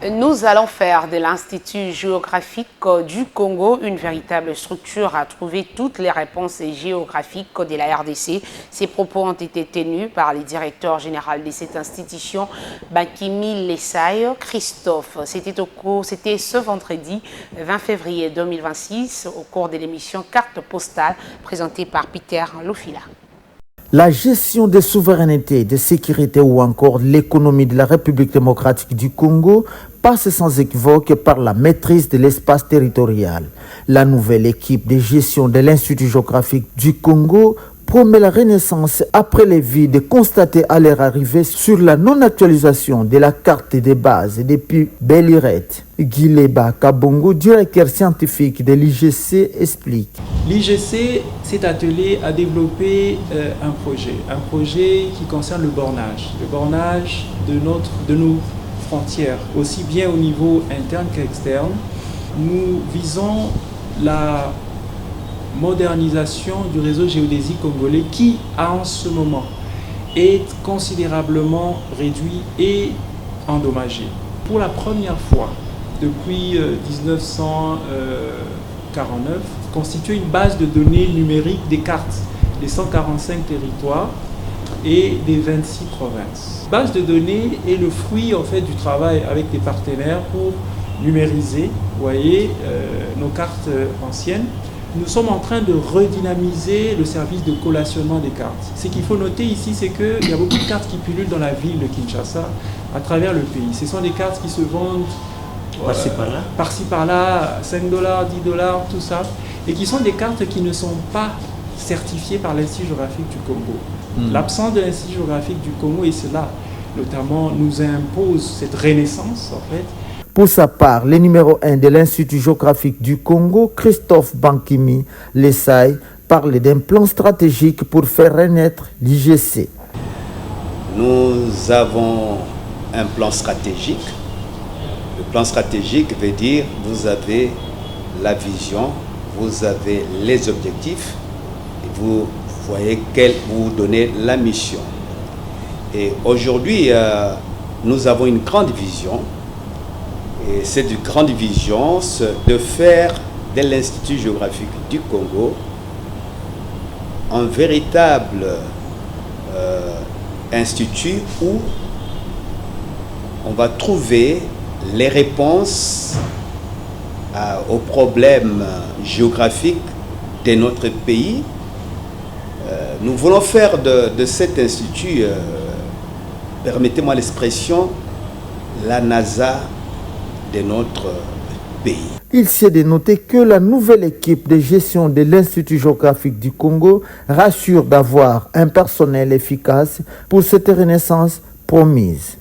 Nous allons faire de l'Institut géographique du Congo une véritable structure à trouver toutes les réponses géographiques de la RDC. Ces propos ont été tenus par le directeur général de cette institution, Bakimi Lesaï Christophe. C'était ce vendredi 20 février 2026 au cours de l'émission Carte postale présentée par Peter Lofila. La gestion des souverainetés, de sécurité ou encore l'économie de la République démocratique du Congo passe sans équivoque par la maîtrise de l'espace territorial. La nouvelle équipe de gestion de l'Institut géographique du Congo promet la renaissance après les vides constatés à leur arrivée sur la non-actualisation de la carte des bases depuis belle lurette. Guileba Kabongo, directeur scientifique de l'IGC, explique. L'IGC s'est attelé à développer un projet qui concerne le bornage de nos frontières, aussi bien au niveau interne qu'externe. Nous visons la modernisation du réseau géodésique congolais qui, en ce moment, est considérablement réduit et endommagé. Pour la première fois depuis 1949, constituer une base de données numérique des cartes des 145 territoires et des 26 provinces. Base de données est le fruit en fait du travail avec des partenaires pour numériser, nos cartes anciennes. Nous sommes en train de redynamiser le service de collationnement des cartes. Ce qu'il faut noter ici, c'est qu'il y a beaucoup de cartes qui pullulent dans la ville de Kinshasa à travers le pays. Ce sont des cartes qui se vendent par-ci par-là, 5$, 10$, tout ça, et qui sont des cartes qui ne sont pas certifiées par l'Institut géographique du Congo. L'absence de l'Institut géographique du Congo, et cela notamment nous impose cette renaissance en fait. Pour sa part, le numéro 1 de l'Institut géographique du Congo, Christophe Bakimi Lesaï, parle d'un plan stratégique pour faire renaître l'IGC. Nous avons un plan stratégique. Le plan stratégique veut dire que vous avez la vision, vous avez les objectifs, et vous voyez vous donnez la mission. Et aujourd'hui, nous avons une grande vision. Et cette grande vision, c'est de faire de l'Institut géographique du Congo un véritable institut où on va trouver les réponses aux problèmes géographiques de notre pays. Nous voulons faire de cet institut, permettez-moi l'expression, la NASA de notre pays. Il s'est de noter que la nouvelle équipe de gestion de l'Institut géographique du Congo rassure d'avoir un personnel efficace pour cette renaissance promise.